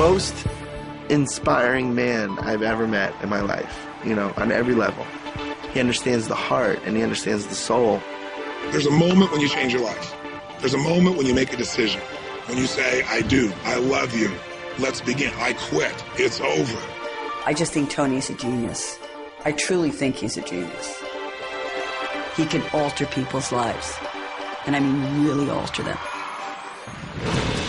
most inspiring man I've ever met in my life, you know, on every level. He understands the heart and he understands the soul. There's a moment when you change your life. There's a moment when you make a decision. When you say, I do, I love you, let's begin, I quit, it's over. I just think Tony's a genius. I truly think he's a genius. He can alter people's lives. And I mean really alter them.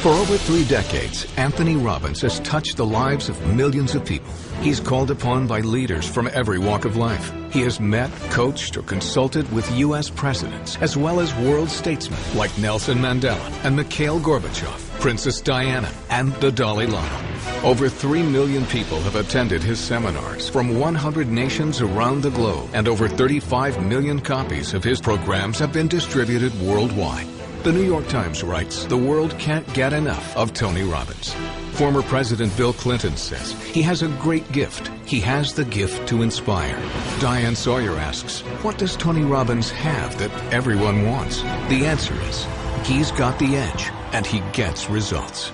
For over 3 decades, Anthony Robbins has touched the lives of millions of people. He's called upon by leaders from every walk of life. He has met, coached, or consulted with U.S. presidents, as well as world statesmen like Nelson Mandela and Mikhail Gorbachev, Princess Diana, and the Dalai Lama. Over 3 million people have attended his seminars from 100 nations around the globe, and over 35 million copies of his programs have been distributed worldwide. The New York Times writes, the world can't get enough of Tony Robbins. Former President Bill Clinton says he has a great gift. He has the gift to inspire. Diane Sawyer asks, what does Tony Robbins have that everyone wants? The answer is, he's got the edge, and he gets results.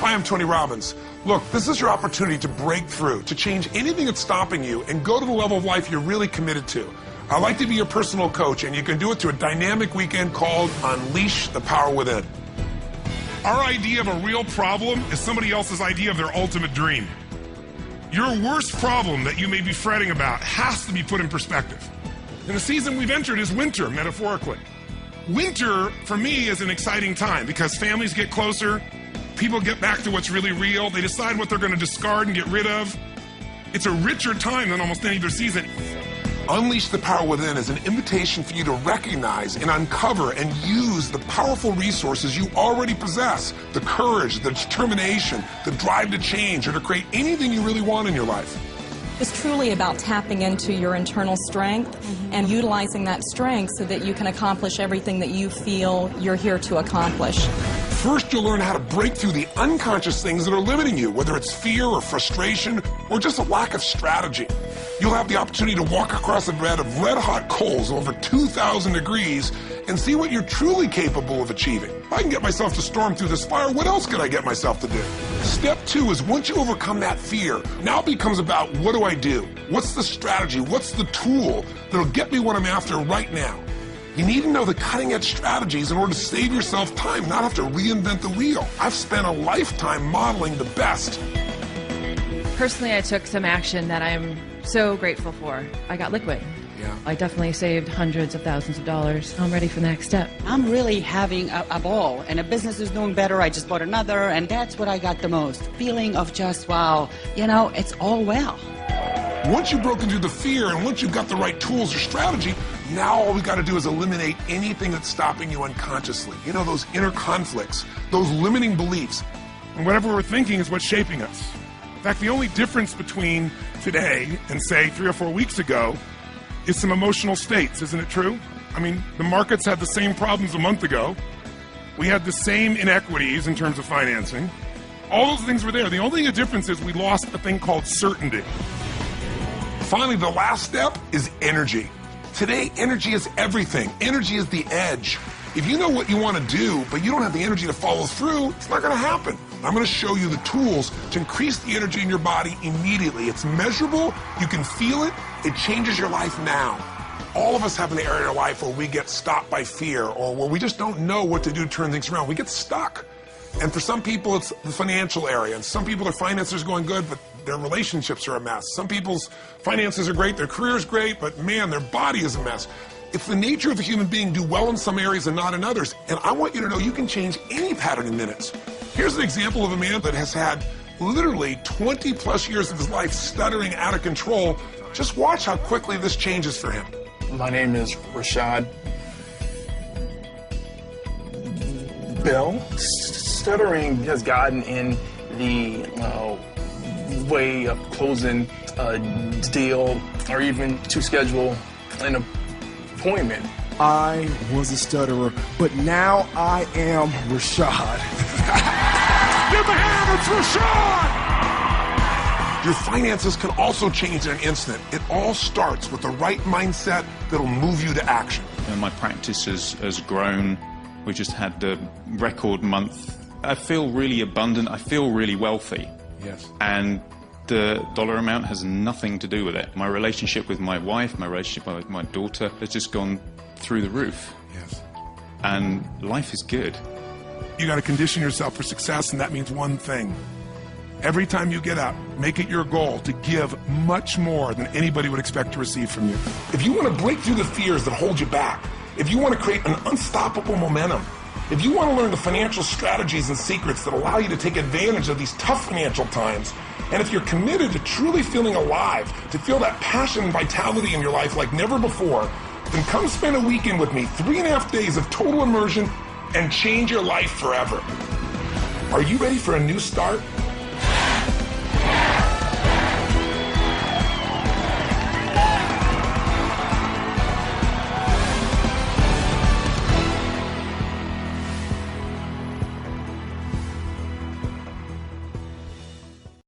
Hi, I'm Tony Robbins. Look, this is your opportunity to break through, to change anything that's stopping you and go to the level of life you're really committed to. I'd like to be your personal coach, and you can do it through a dynamic weekend called Unleash the Power Within. Our idea of a real problem is somebody else's idea of their ultimate dream. Your worst problem that you may be fretting about has to be put in perspective. And the season we've entered is winter, metaphorically. Winter, for me, is an exciting time because families get closer, people get back to what's really real, they decide what they're going to discard and get rid of. It's a richer time than almost any other season. Unleash the Power Within is an invitation for you to recognize and uncover and use the powerful resources you already possess. The courage, the determination, the drive to change or to create anything you really want in your life. It's truly about tapping into your internal strength and utilizing that strength so that you can accomplish everything that you feel you're here to accomplish. First, you'll learn how to break through the unconscious things that are limiting you, whether it's fear or frustration or just a lack of strategy. You'll have the opportunity to walk across a bed of red-hot coals over 2,000 degrees and see what you're truly capable of achieving. If I can get myself to storm through this fire, what else can I get myself to do? Step 2 is once you overcome that fear, now it becomes about what do I do? What's the strategy? What's the tool that'll get me what I'm after right now? You need to know the cutting-edge strategies in order to save yourself time, not have to reinvent the wheel. I've spent a lifetime modeling the best. Personally, I took some action that I'm so grateful for. I got liquid. Yeah. I definitely saved hundreds of thousands of dollars. I'm ready for the next step. I'm really having a ball, and a business is doing better. I just bought another, and that's what I got the most. Feeling of just, wow, you know, it's all well. Once you've broken through the fear and once you've got the right tools or strategy, now all we got to do is eliminate anything that's stopping you unconsciously. You know, those inner conflicts, those limiting beliefs. And whatever we're thinking is what's shaping us. In fact, the only difference between today and, say, 3 or 4 weeks ago is some emotional states, isn't it true? I mean, the markets had the same problems a month ago. We had the same inequities in terms of financing. All those things were there. The only difference is we lost a thing called certainty. Finally, the last step is energy. Today, energy is everything. Energy is the edge. If you know what you want to do, but you don't have the energy to follow through, it's not going to happen. I'm going to show you the tools to increase the energy in your body immediately. It's measurable. You can feel it. It changes your life now. All of us have an area in our life where we get stopped by fear or where we just don't know what to do to turn things around. We get stuck. And for some people, it's the financial area. And some people, their finances are going good, but their relationships are a mess. Some people's finances are great, their career is great, but man, their body is a mess. It's the nature of a human being to do well in some areas and not in others. And I want you to know you can change any pattern in minutes. Here's an example of a man that has had literally 20 plus years of his life stuttering out of control. Just watch how quickly this changes for him. My name is Rashad. Bill, stuttering has gotten in the way of closing a deal or even to schedule an appointment. I was a stutterer, but now I am Rashad. Give the hand, it's Rashad! Your finances can also change in an instant. It all starts with the right mindset that'll move you to action. And my practice has grown. We just had the record month. I feel really abundant. I feel really wealthy. Yes. And the dollar amount has nothing to do with it. My relationship with my wife, my relationship with my daughter has just gone through the roof. Yes. And life is good. You got to condition yourself for success, and that means one thing. Every time you get up, make it your goal to give much more than anybody would expect to receive from you. If you want to break through the fears that hold you back, if you want to create an unstoppable momentum, if you want to learn the financial strategies and secrets that allow you to take advantage of these tough financial times, and if you're committed to truly feeling alive, to feel that passion and vitality in your life like never before, then come spend a weekend with me, 3.5 days of total immersion, and change your life forever. Are you ready for a new start?